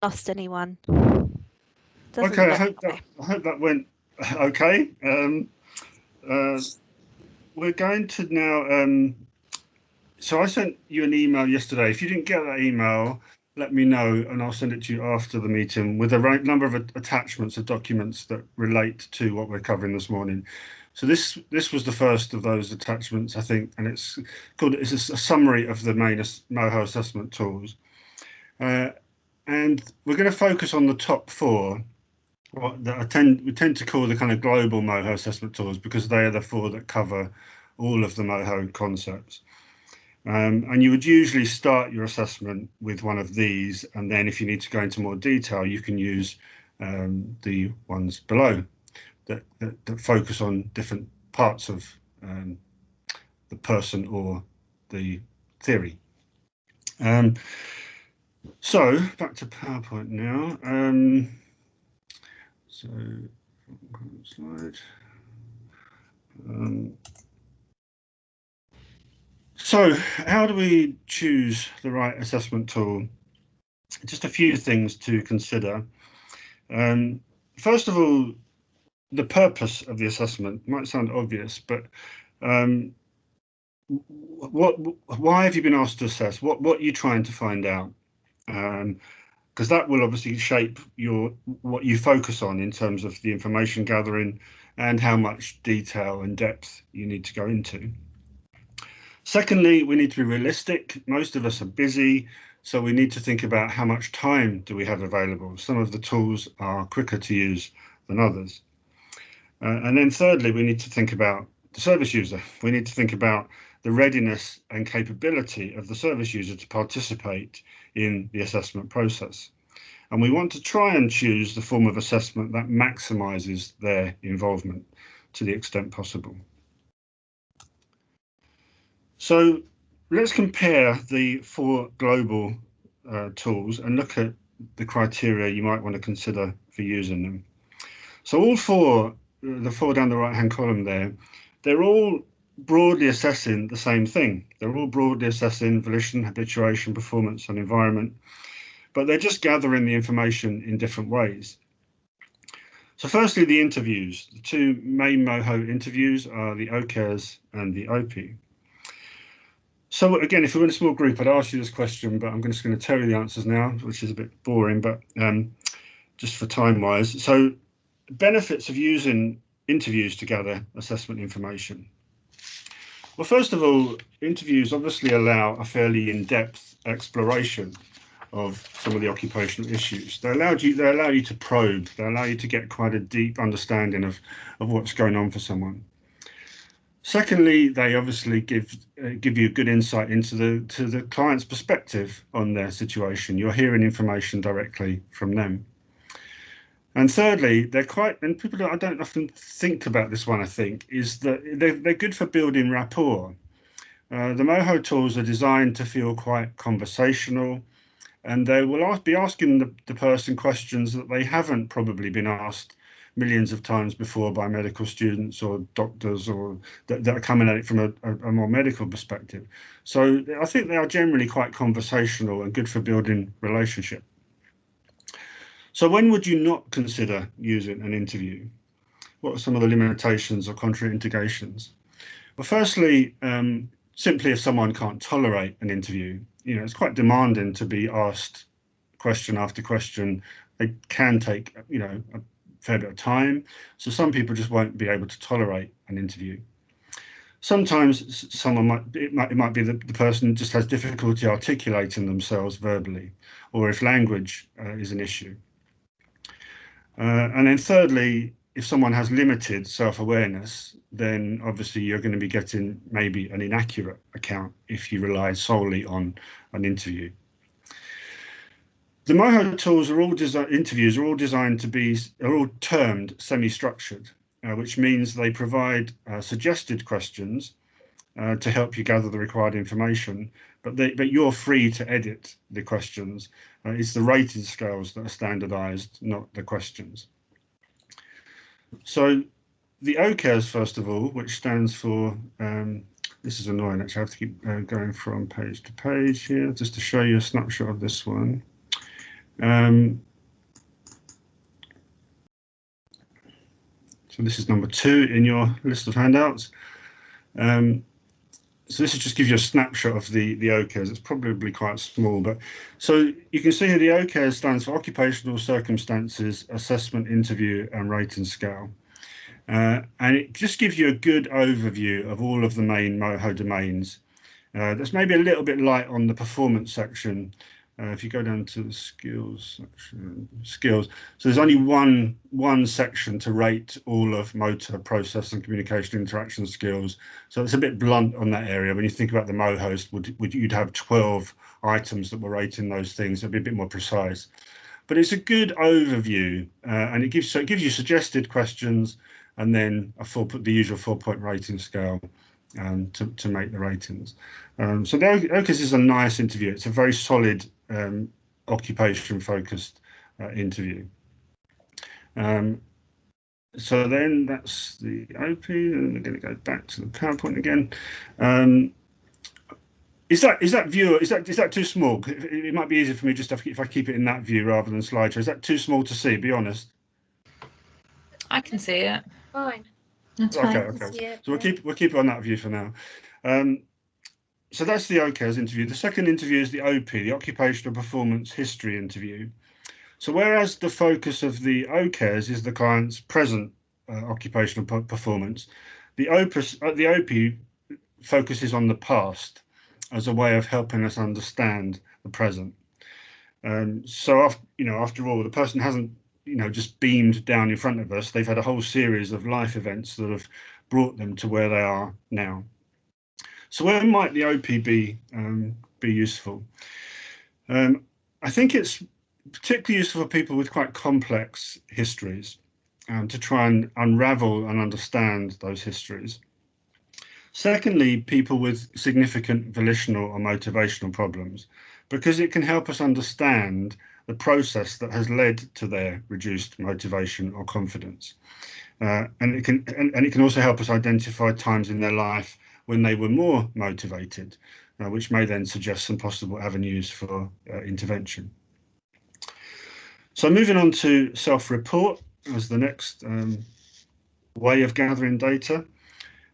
lost anyone. Okay, I hope that went okay. We're going to now. So I sent you an email yesterday. If you didn't get that email, let me know, and I'll send it to you after the meeting with a number of attachments of documents that relate to what we're covering this morning. So this was the first of those attachments, I think, and it's a summary of the main MOHO assessment tools. And we're going to focus on the top four, what we tend to call the kind of global MOHO assessment tools, because they are the four that cover all of the MOHO concepts. And you would usually start your assessment with one of these, and then if you need to go into more detail, you can use the ones below that focus on different parts of the person or the theory. So back to PowerPoint now. So slide. So how do we choose the right assessment tool? Just a few things to consider. First of all, the purpose of the assessment might sound obvious, but why have you been asked to assess? What are you trying to find out? Because that will obviously shape what you focus on in terms of the information gathering and how much detail and depth you need to go into. Secondly, we need to be realistic. Most of us are busy, so we need to think about how much time do we have available. Some of the tools are quicker to use than others. And then thirdly, we need to think about the service user. We need to think about the readiness and capability of the service user to participate in the assessment process. And we want to try and choose the form of assessment that maximizes their involvement to the extent possible. So let's compare the four global tools and look at the criteria you might want to consider for using them. So all four, the four down the right-hand column there, they're all broadly assessing the same thing. They're all broadly assessing volition, habituation, performance, and environment, but they're just gathering the information in different ways. So firstly, the interviews. The two main MOHO interviews are the OCAIRS and the OPHI. So again, if we were in a small group, I'd ask you this question, but I'm just going to tell you the answers now, which is a bit boring, but just for time-wise. So benefits of using interviews to gather assessment information. Well, first of all, interviews obviously allow a fairly in-depth exploration of some of the occupational issues. They allow you to probe. They allow you to get quite a deep understanding of what's going on for someone. Secondly, they obviously give you good insight into the client's perspective on their situation. You're hearing information directly from them. And thirdly, and people I don't often think about this one, I think, is that they're good for building rapport. The MOHO tools are designed to feel quite conversational, and they will be asking the person questions that they haven't probably been asked millions of times before by medical students or doctors, or that are coming at it from a more medical perspective. So I think they are generally quite conversational and good for building relationship. So when would you not consider using an interview? What are some of the limitations or contraindications? Well, firstly, simply if someone can't tolerate an interview, it's quite demanding to be asked question after question. They can take, a fair bit of time. So some people just won't be able to tolerate an interview. Sometimes it might be that the person just has difficulty articulating themselves verbally, or if language is an issue. And then thirdly, if someone has limited self-awareness, then obviously you're going to be getting maybe an inaccurate account if you rely solely on an interview. The MOHO tools interviews are all designed are all termed semi-structured, which means they provide suggested questions to help you gather the required information, but you're free to edit the questions. It's the rating scales that are standardized, not the questions. So the OCAIRS, first of all, which stands for, this is annoying, actually I have to keep going from page to page here, just to show you a snapshot of this one. So this is number 2 in your list of handouts. So this is just gives you a snapshot of the OCAIRS. It's probably quite small, but so you can see here the OCAIRS stands for Occupational Circumstances Assessment Interview and Rating Scale. And it just gives you a good overview of all of the main MOHO domains. That's maybe a little bit light on the performance section. If you go down to the skills section, skills, so there's only one section to rate all of motor, process, and communication interaction skills. So it's a bit blunt on that area. When you think about the MOHOST, you'd have 12 items that were rating those things. It'd be a bit more precise. But it's a good overview, and it gives you suggested questions, and then the usual 4-point rating scale to make the ratings. So the OCAIRS is a nice interview. It's a very solid occupation-focused interview. So then that's the OPHI, and we're going to go back to the PowerPoint again. Is that view, is that too small? It might be easier for me just if I keep it in that view rather than slideshow. Is that too small to see? Be honest. I can see it. Fine. That's Okay. fine. So we'll keep it on that view for now. So that's the OCAIRS interview. The second interview is the OPHI, the Occupational Performance History interview. So whereas the focus of the OCAIRS is the client's present occupational performance, the OPHI focuses on the past as a way of helping us understand the present. So after all, the person hasn't just beamed down in front of us. They've had a whole series of life events that have brought them to where they are now. So where might the OPHI be useful? I think it's particularly useful for people with quite complex histories, to try and unravel and understand those histories. Secondly, people with significant volitional or motivational problems, because it can help us understand the process that has led to their reduced motivation or confidence. And it can also help us identify times in their life when they were more motivated, which may then suggest some possible avenues for intervention. So moving on to self-report as the next way of gathering data.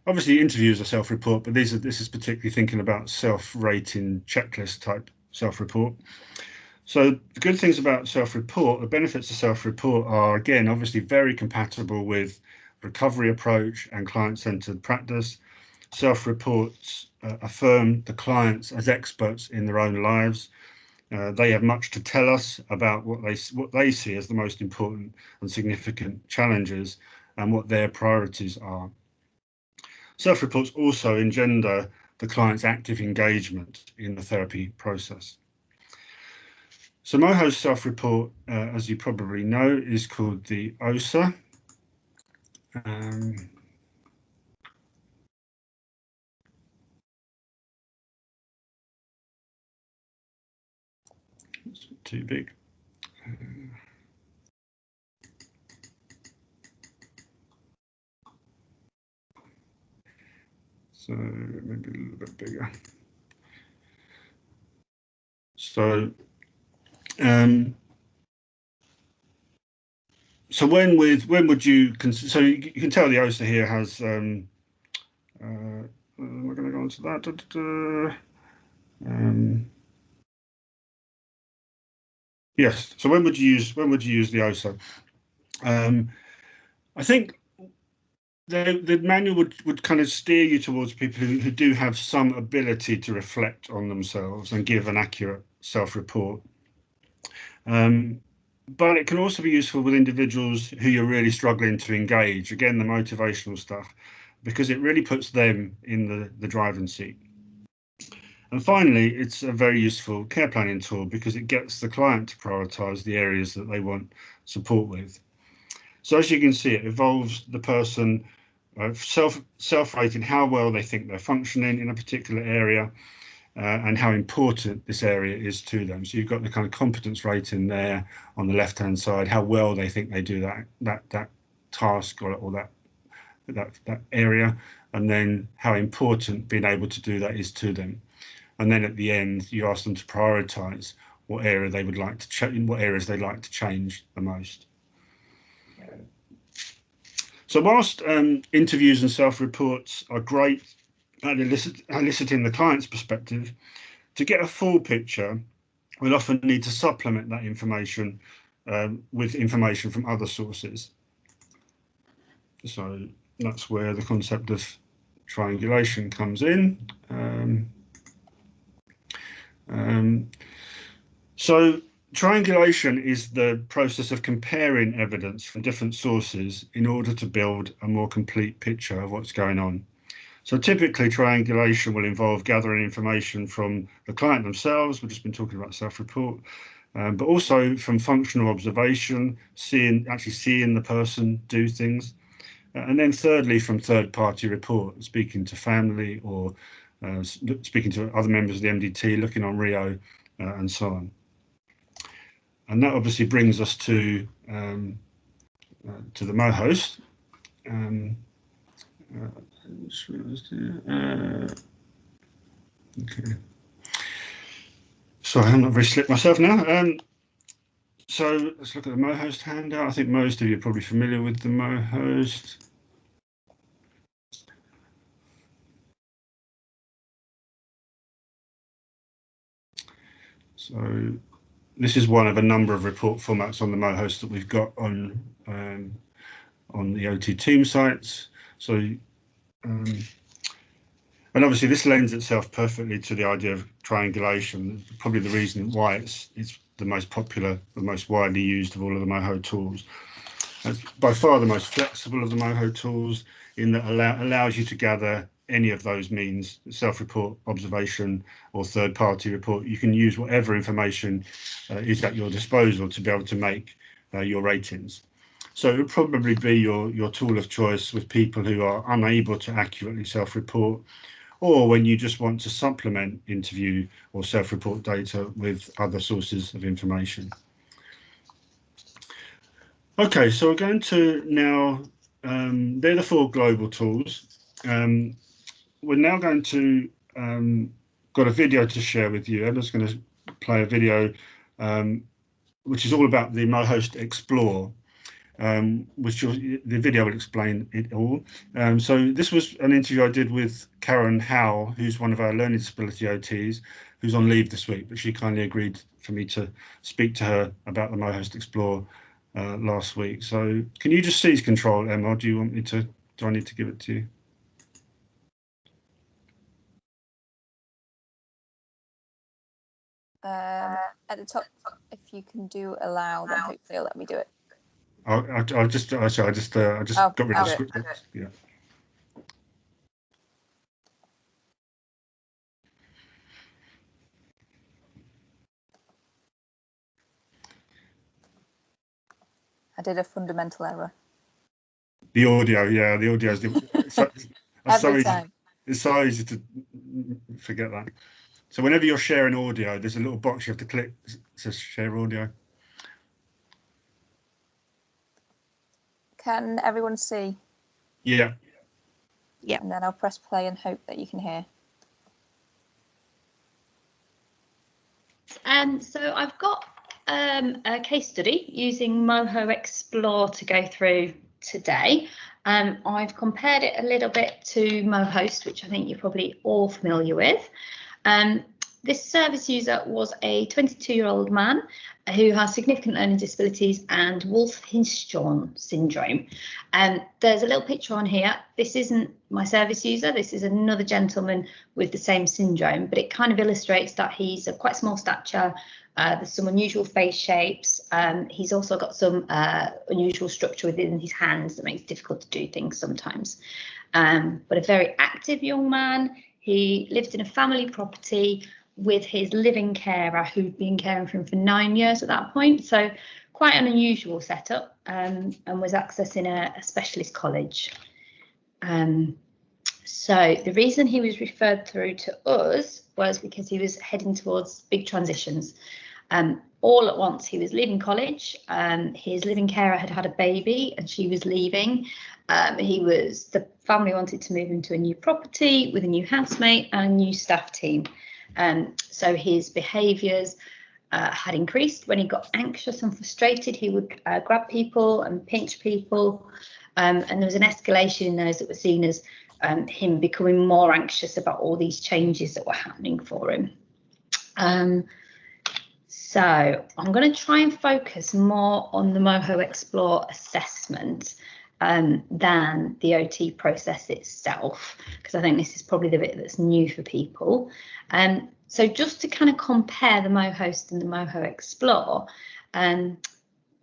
Obviously, interviews are self-report, but this is particularly thinking about self-rating checklist type self-report. So the good things about self-report, the benefits of self-report are, again, obviously very compatible with recovery approach and client-centered practice. Self-reports affirm the clients as experts in their own lives. They have much to tell us about what they see as the most important and significant challenges and what their priorities are. Self-reports also engender the client's active engagement in the therapy process. So MOHO's self-report, as you probably know, is called the OSA. It's too big. So maybe a little bit bigger. So so when would you consider? So you can tell the OSA here has. We're going to go on to that. Yes. So when would you use the OSA? I think the manual would kind of steer you towards people who do have some ability to reflect on themselves and give an accurate self-report. But it can also be useful with individuals who you're really struggling to engage. Again, the motivational stuff, because it really puts them in the driving seat. And finally, it's a very useful care planning tool because it gets the client to prioritize the areas that they want support with. So as you can see, it involves the person self-rating how well they think they're functioning in a particular area, and how important this area is to them. So you've got the kind of competence rating there on the left-hand side, how well they think they do that task or that area, and then how important being able to do that is to them. And then at the end, you ask them to prioritize what area they would like to change, what areas they'd like to change the most. So whilst interviews and self-reports are great at eliciting the client's perspective, to get a full picture, we'll often need to supplement that information with information from other sources. So that's where the concept of triangulation comes in. So triangulation is the process of comparing evidence from different sources in order to build a more complete picture of what's going on. So typically triangulation will involve gathering information from the client themselves, we've just been talking about self-report, but also from functional observation, actually seeing the person do things. And then thirdly, from third-party report, speaking to family or speaking to other members of the MDT, looking on Rio, and so on. And that obviously brings us to the MOHOST. Okay. Sorry, I'm not very slick myself now. So let's look at the MOHOST handout. I think most of you are probably familiar with the MOHOST. So this is one of a number of report formats on the MOHOST that we've got on the OT team sites. So, and obviously this lends itself perfectly to the idea of triangulation. Probably the reason why it's the most popular, the most widely used of all of the MOHO tools. It's by far the most flexible of the MOHO tools in that allows you to gather any of those means, self-report, observation, or third-party report. You can use whatever information is at your disposal to be able to make your ratings. So it would probably be your tool of choice with people who are unable to accurately self-report, or when you just want to supplement interview or self-report data with other sources of information. Okay, so we're going to now, they're the 4 global tools. We're now going to, got a video to share with you. Emma's going to play a video which is all about the MOHOST ExPLOR, which the video will explain it all. So this was an interview I did with Karen Howell, who's one of our learning disability OTs, who's on leave this week, but she kindly agreed for me to speak to her about the MOHOST ExPLOR last week. So can you just seize control, Emma? Do you want me to, do I need to give it to you? At the top, if you can do allow, then hopefully it'll let me do it. I just got rid of the script. Yeah. I did a fundamental error. The audio, yeah, the audio is Every time. It's so easy to forget that. So whenever you're sharing audio, there's a little box you have to click. It says share audio. Can everyone see? Yeah. Yeah. And then I'll press play and hope that you can hear. So I've got a case study using MOHO ExPLOR to go through today. I've compared it a little bit to MOHOST, which I think you're probably all familiar with. This service user was a 22-year-old man who has significant learning disabilities and Wolff-Hirschhorn syndrome. There's a little picture on here. This isn't my service user. This is another gentleman with the same syndrome, but it kind of illustrates that he's of quite small stature. There's some unusual face shapes. He's also got some unusual structure within his hands that makes it difficult to do things sometimes. But a very active young man. He lived in a family property with his living carer who'd been caring for him for 9 years at that point. So quite an unusual setup, and was accessing a specialist college. So the reason he was referred through to us was because he was heading towards big transitions. All at once, he was leaving college. His living carer had had a baby and she was leaving. The family wanted to move into a new property with a new housemate and a new staff team. So his behaviours had increased. When he got anxious and frustrated, he would grab people and pinch people, and there was an escalation in those that were seen as him becoming more anxious about all these changes that were happening for him. So I'm going to try and focus more on the MOHO ExPLOR assessment than the OT process itself, because I think this is probably the bit that's new for people. So just to kind of compare the MOHOST and the MOHO ExPLOR,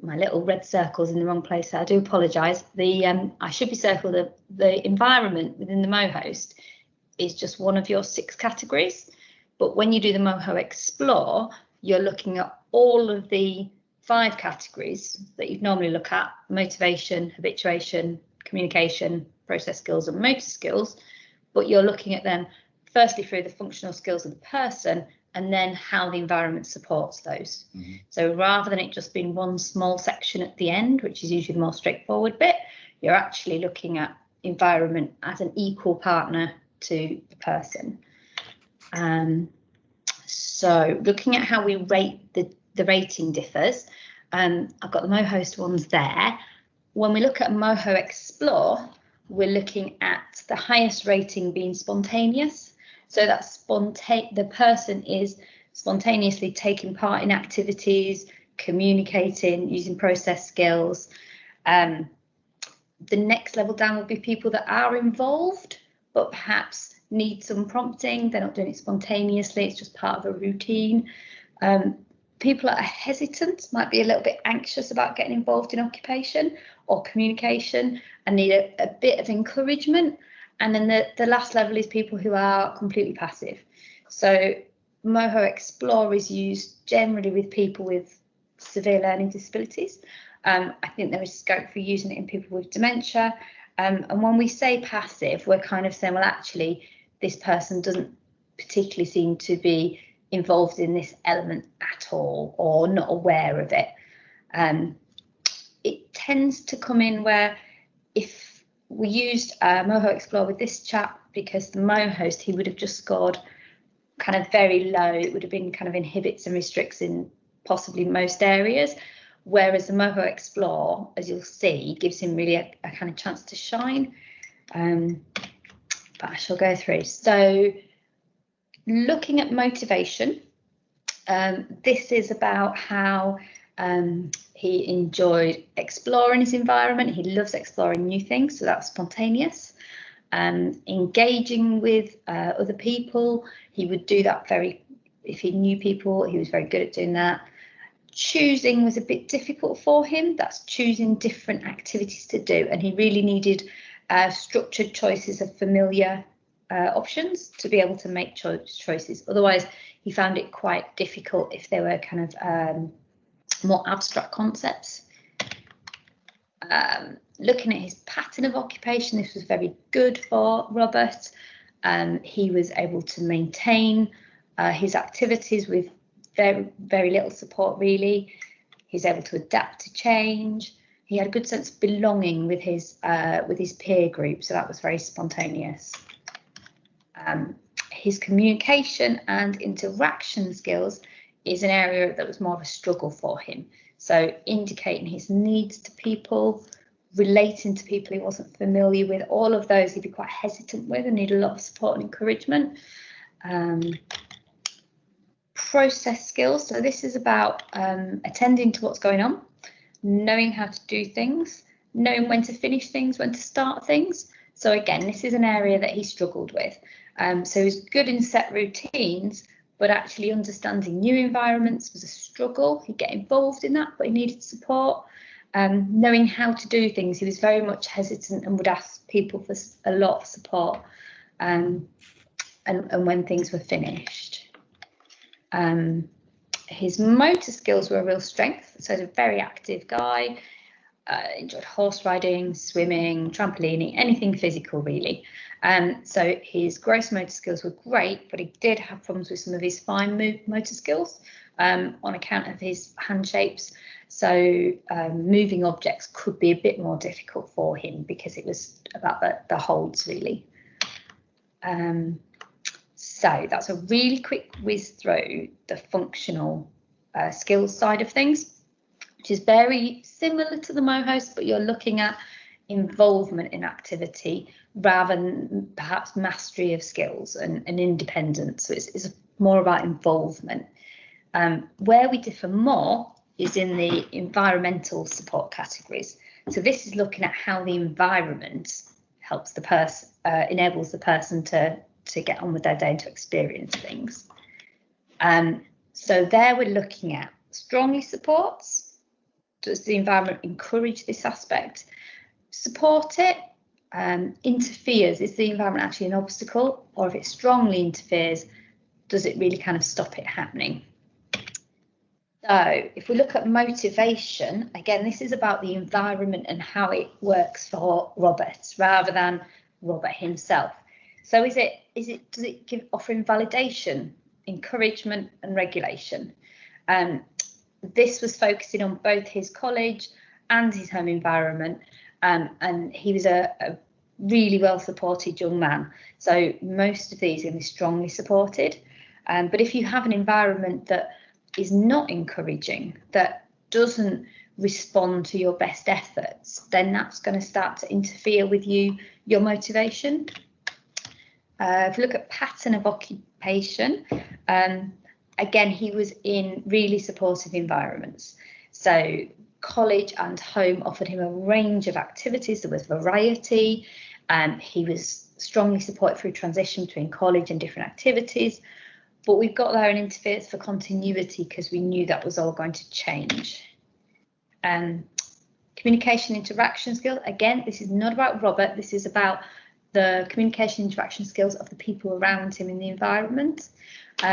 my little red circle's in the wrong place, so I do apologise. I should be circled the environment within the MOHOST is just one of your 6 categories, but when you do the MOHO ExPLOR, you're looking at all of the 5 categories that you'd normally look at: motivation, habituation, communication, process skills and motor skills, but you're looking at them firstly through the functional skills of the person and then how the environment supports those. Mm-hmm. So rather than it just being one small section at the end, which is usually the more straightforward bit, you're actually looking at environment as an equal partner to the person. So looking at how we rate, the rating differs. I've got the MOHOST ones there. When we look at MOHO ExPLOR, we're looking at the highest rating being spontaneous. So that's the person is spontaneously taking part in activities, communicating, using process skills. The next level down would be people that are involved, but perhaps need some prompting. They're not doing it spontaneously, it's just part of a routine. People that are hesitant, might be a little bit anxious about getting involved in occupation or communication and need a bit of encouragement. And then the last level is people who are completely passive. So MOHO ExPLOR is used generally with people with severe learning disabilities. I think there is scope for using it in people with dementia. And when we say passive, we're kind of saying, well, actually, this person doesn't particularly seem to be involved in this element at all or not aware of it. It tends to come in where if we used MOHO ExPLOR with this chap, because the MOHOST, he would have just scored kind of very low. It would have been kind of inhibits and restricts in possibly most areas, whereas the MOHO ExPLOR, as you'll see, gives him really a kind of chance to shine. But I shall go through. So looking at motivation, this is about how he enjoyed exploring his environment. He loves exploring new things, so that's spontaneous. Engaging with other people, he would do that if he knew people, he was very good at doing that. Choosing was a bit difficult for him. That's choosing different activities to do, and he really needed structured choices of familiar options to be able to make choices. Otherwise, he found it quite difficult if they were kind of more abstract concepts. Looking at his pattern of occupation, this was very good for Robert. He was able to maintain his activities with very, very little support, really. He's able to adapt to change. He had a good sense of belonging with his peer group, so that was very spontaneous. His communication and interaction skills is an area that was more of a struggle for him. So indicating his needs to people, relating to people he wasn't familiar with, all of those he'd be quite hesitant with and need a lot of support and encouragement. Process skills, so this is about attending to what's going on, knowing how to do things, knowing when to finish things, when to start things. So again, this is an area that he struggled with. So he was good in set routines, but actually understanding new environments was a struggle. He'd get involved in that, but he needed support. Knowing how to do things, he was very much hesitant and would ask people for a lot of support, and when things were finished. His motor skills were a real strength, so he's a very active guy, enjoyed horse riding, swimming, trampolining, anything physical really. So his gross motor skills were great, but he did have problems with some of his fine motor skills on account of his hand shapes. So moving objects could be a bit more difficult for him because it was about the holds really. So that's a really quick whiz through the functional skills side of things, which is very similar to the MOHOST, but you're looking at involvement in activity rather than perhaps mastery of skills and independence. So it's more about involvement. Where we differ more is in the environmental support categories. So this is looking at how the environment helps the person, enables the person to get on with their day and to experience things. So there we're looking at strongly supports. Does the environment encourage this aspect? Support it? Interferes? Is the environment actually an obstacle? Or if it strongly interferes, does it really kind of stop it happening? So if we look at motivation, again, this is about the environment and how it works for Robert rather than Robert himself. So does it offer him validation, encouragement and regulation? This was focusing on both his college and his home environment, and he was a really well supported young man. So most of these are going to be strongly supported. But if you have an environment that is not encouraging, that doesn't respond to your best efforts, then that's going to start to interfere with your motivation. If we look at pattern of occupation, again, he was in really supportive environments. So college and home offered him a range of activities. There was variety. He was strongly supported through transition between college and different activities. But we've got there an interference for continuity because we knew that was all going to change. Communication interaction skills. Again, this is not about Robert. This is about the communication interaction skills of the people around him in the environment. He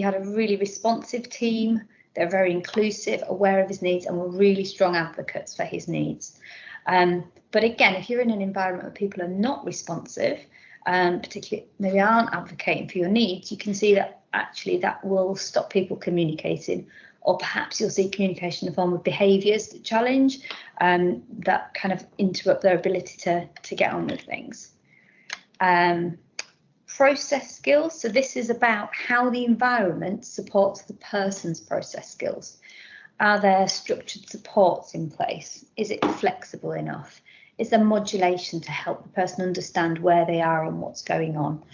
had a really responsive team. They're very inclusive, aware of his needs, and were really strong advocates for his needs. But again, if you're in an environment where people are not responsive, particularly maybe aren't advocating for your needs, you can see that actually that will stop people communicating, or perhaps you'll see communication in the form of behaviours that challenge, that kind of interrupt their ability to get on with things. Process skills. So this is about how the environment supports the person's process skills. Are there structured supports in place? Is it flexible enough? Is there modulation to help the person understand where they are and what's going on?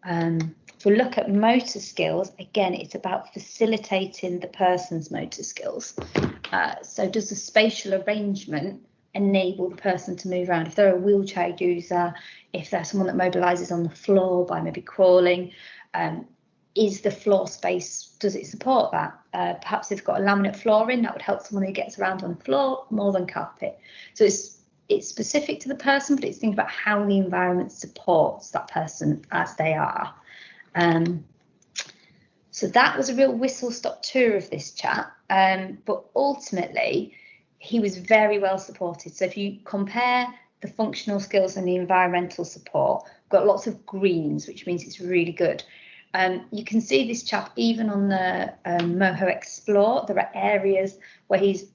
If we look at motor skills, again, it's about facilitating the person's motor skills. So does the spatial arrangement enable the person to move around? If they're a wheelchair user, if they're someone that mobilises on the floor by maybe crawling, is the floor space, does it support that? Perhaps they've got a laminate flooring, that would help someone who gets around on the floor more than carpet. So it's specific to the person, but it's thinking about how the environment supports that person as they are. So that was a real whistle-stop tour of this chat, but ultimately he was very well supported. So if you compare the functional skills and the environmental support, we've got lots of greens, which means it's really good. You can see this chap even on the MOHO ExPLOR. There are areas where he's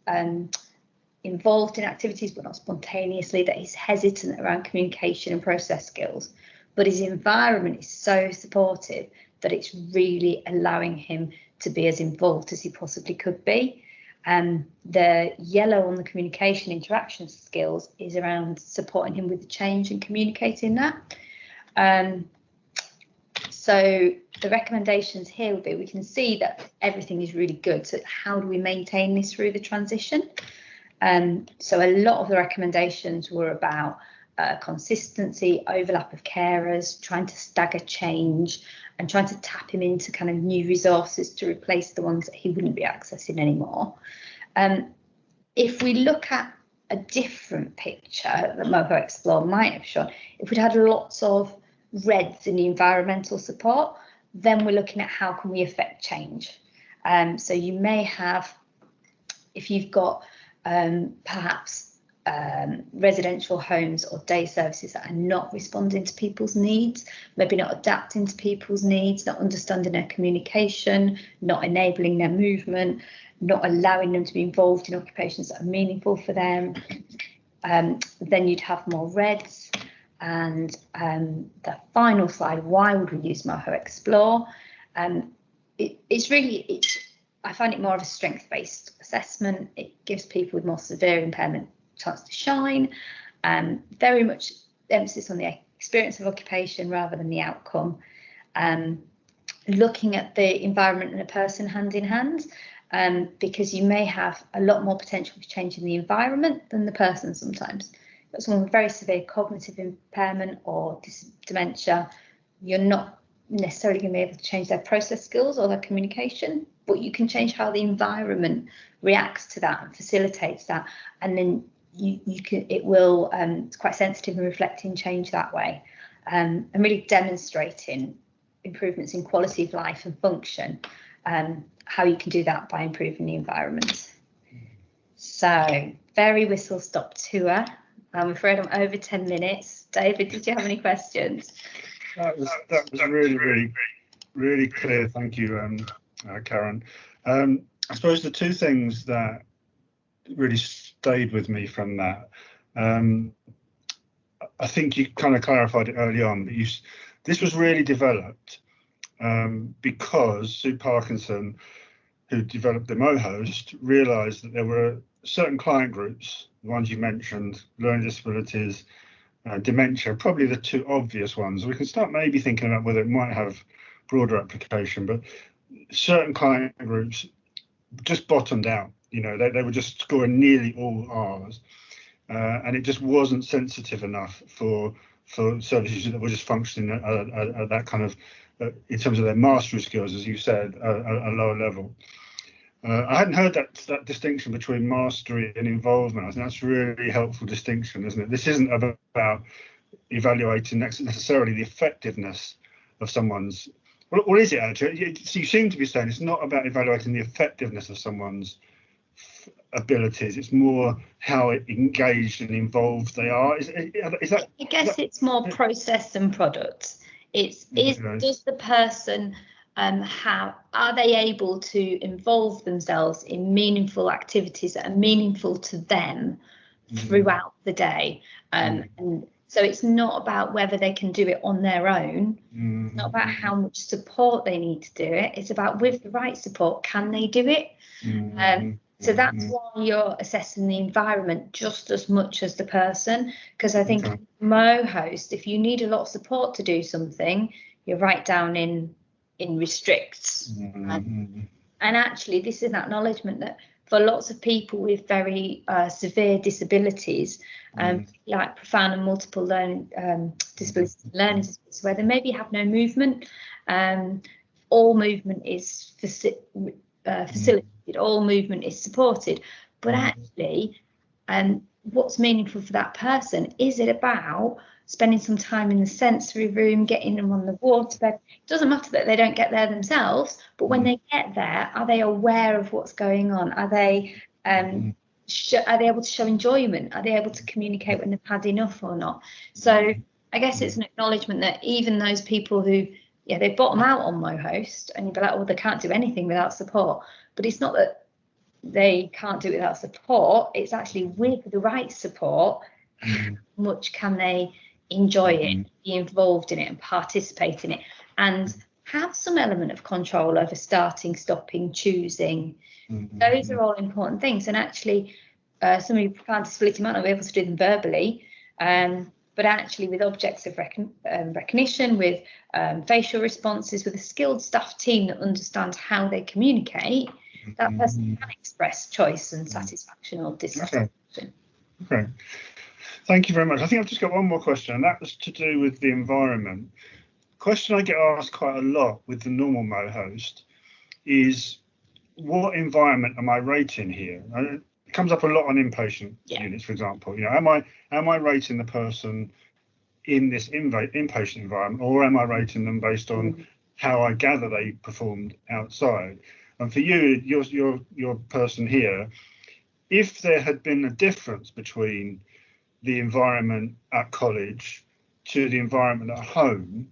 involved in activities but not spontaneously, that he's hesitant around communication and process skills, but his environment is so supportive that it's really allowing him to be as involved as he possibly could be. The yellow on the communication interaction skills is around supporting him with the change and communicating that. So the recommendations here would be, we can see that everything is really good, so how do we maintain this through the transition? So a lot of the recommendations were about consistency, overlap of carers, trying to stagger change and trying to tap him into kind of new resources to replace the ones that he wouldn't be accessing anymore. If we look at a different picture that MOHO ExPLOR might have shown, if we'd had lots of reds in the environmental support, then we're looking at how can we affect change. So you may have, if you've got perhaps residential homes or day services that are not responding to people's needs, maybe not adapting to people's needs, not understanding their communication, not enabling their movement, not allowing them to be involved in occupations that are meaningful for them, then you'd have more reds. And the final slide, why would we use MOHO ExPLOR? I find it more of a strength-based assessment. It gives people with more severe impairment a chance to shine. Very much emphasis on the experience of occupation rather than the outcome. Looking at the environment and a person hand in hand, because you may have a lot more potential for change in the environment than the person sometimes. But someone with very severe cognitive impairment or dementia, you're not necessarily going to be able to change their process skills or their communication, but you can change how the environment reacts to that and facilitates that, and then it will it's quite sensitive and reflecting change that way, and really demonstrating improvements in quality of life and function, how you can do that by improving the environment. So very whistle stop tour. I'm afraid I'm over 10 minutes. David, did you have any questions? That was really clear. Thank you, Karen. I suppose the two things that really stayed with me from that, I think you kind of clarified it early on, but this was really developed because Sue Parkinson, who developed the MOHOST, realised that there were certain client groups, the ones you mentioned, learning disabilities, dementia, probably the two obvious ones. We can start maybe thinking about whether it might have broader application, but certain client groups just bottomed out. You know, they were just scoring nearly all R's, and it just wasn't sensitive enough for services that were just functioning at that kind of, in terms of their mastery skills, as you said, a lower level. I hadn't heard that distinction between mastery and involvement. I think that's a really helpful distinction, isn't it? This isn't about evaluating necessarily the effectiveness of someone's. What is it actually? So you seem to be saying it's not about evaluating the effectiveness of someone's abilities. It's more how engaged and involved they are. Is that? I guess it's more process than product. Does the person how are they able to involve themselves in meaningful activities that are meaningful to them throughout the day, and so it's not about whether they can do it on their own, it's not about how much support they need to do it, it's about with the right support, can they do it? So that's why you're assessing the environment just as much as the person, because I think MOHOST, if you need a lot of support to do something, you're right down in restricts. And actually this is an acknowledgement that for lots of people with very severe disabilities, like profound and multiple learning disabilities, learning disabilities, where they maybe have no movement, all movement is facilitated, all movement is supported, but actually what's meaningful for that person, is it about spending some time in the sensory room, getting them on the waterbed? It doesn't matter that they don't get there themselves, but when they get there, are they aware of what's going on? Are they able to show enjoyment? Are they able to communicate when they've had enough or not? So I guess it's an acknowledgement that even those people who, they bottom out on MOHOST, and you'd be like, well, they can't do anything without support. But it's not that they can't do it without support, it's actually with the right support, how much can they enjoy it, be involved in it and participate in it, and have some element of control over starting, stopping, choosing. Those are all important things, and actually somebody with profound disability might not be able to do them verbally, but actually with objects of recognition, with facial responses, with a skilled staff team that understands how they communicate, that person can express choice and satisfaction or dissatisfaction. Okay. Thank you very much. I think I've just got one more question, and that was to do with the environment. Question I get asked quite a lot with the normal MOHOST is, what environment am I rating here? And it comes up a lot on inpatient units, for example. Am I rating the person in this inpatient environment, or am I rating them based on how I gather they performed outside? And for you, your person here, if there had been a difference between the environment at college to the environment at home,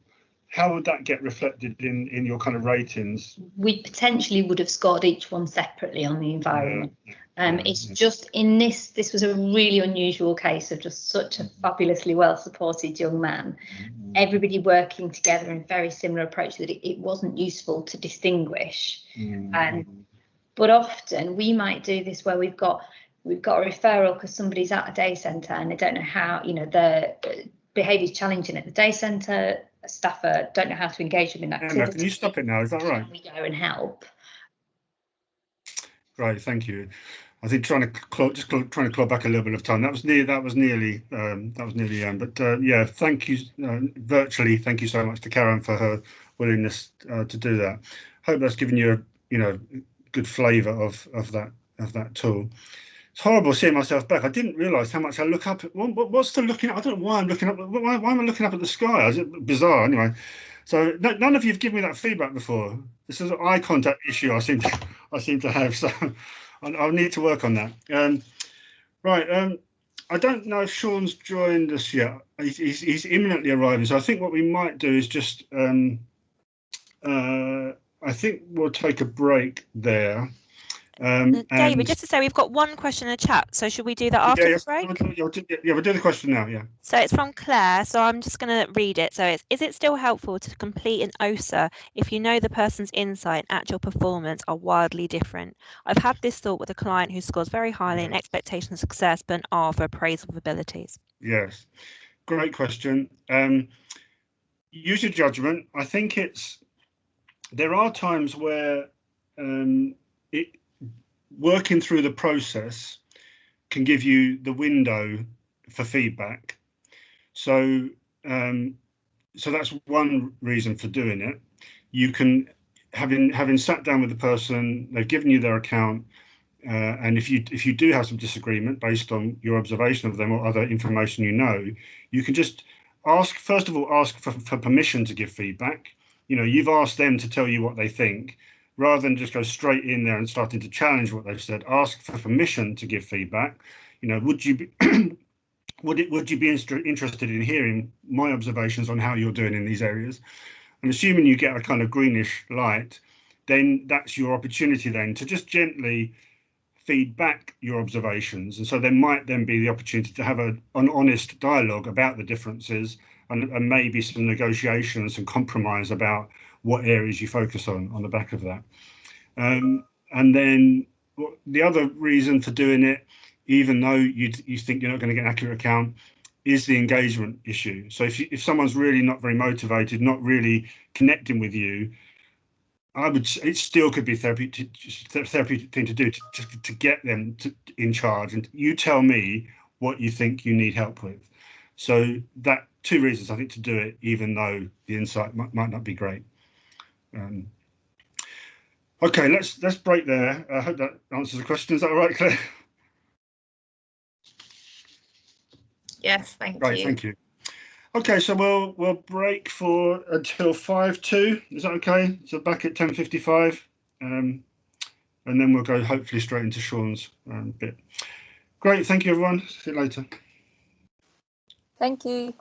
how would that get reflected in your kind of ratings? We potentially would have scored each one separately on the environment. It's just in this was a really unusual case of just such a fabulously well supported young man, everybody working together in very similar approach, that it wasn't useful to distinguish. But often we might do this where we've got a referral because somebody's at a day centre and they don't know how, the behaviour is challenging at the day centre, a staffer don't know how to engage them in activity. Emma, can you stop it now? Is that right? We go and help. Right, thank you. I think trying to claw back a little bit of time. That was nearly but yeah, thank you virtually. Thank you so much to Karen for her willingness to do that. Hope that's given you a good flavour of that tool. It's horrible seeing myself back. I didn't realise how much I look up. What's the looking? I don't know why I'm looking up. Why am I looking up at the sky? Is it bizarre? Anyway, so none of you have given me that feedback before. This is an eye contact issue I seem to have. So I'll need to work on that. Right. I don't know if Sean's joined us yet. He's imminently arriving. So I think what we might do is just. I think we'll take a break there. David, just to say, we've got one question in the chat, so should we do that after the break? Yeah, we'll do the question now, yeah. So it's from Claire, so I'm just going to read it. So it's, is it still helpful to complete an OSA if you know the person's insight and actual performance are wildly different? I've had this thought with a client who scores very highly in expectation of success, but an R for appraisal of abilities. Yes, great question. Use your judgment. I think there are times where working through the process can give you the window for feedback. So that's one reason for doing it. You can, having sat down with the person, they've given you their account, and if you do have some disagreement based on your observation of them or other information you can just ask for permission to give feedback. You've asked them to tell you what they think. Rather than just go straight in there and starting to challenge what they've said, ask for permission to give feedback. Would you be would you be interested in hearing my observations on how you're doing in these areas? And assuming you get a kind of greenish light, then that's your opportunity then to just gently feed back your observations. And so there might then be the opportunity to have an honest dialogue about the differences and maybe some negotiation and some compromise about what areas you focus on the back of that. And then the other reason for doing it, even though you think you're not going to get an accurate account, is the engagement issue. So if someone's really not very motivated, not really connecting with you, it still could be a therapeutic thing to do to get them in charge. And you tell me what you think you need help with. So that two reasons I think to do it, even though the insight might not be great. Okay, let's break there. I hope that answers the question. Is that all right, Claire? Yes, thank you. Right, thank you. Okay, so we'll break until 5:02. Is that okay? So back at 10:55, and then we'll go hopefully straight into Sean's bit. Great, thank you everyone. See you later. Thank you.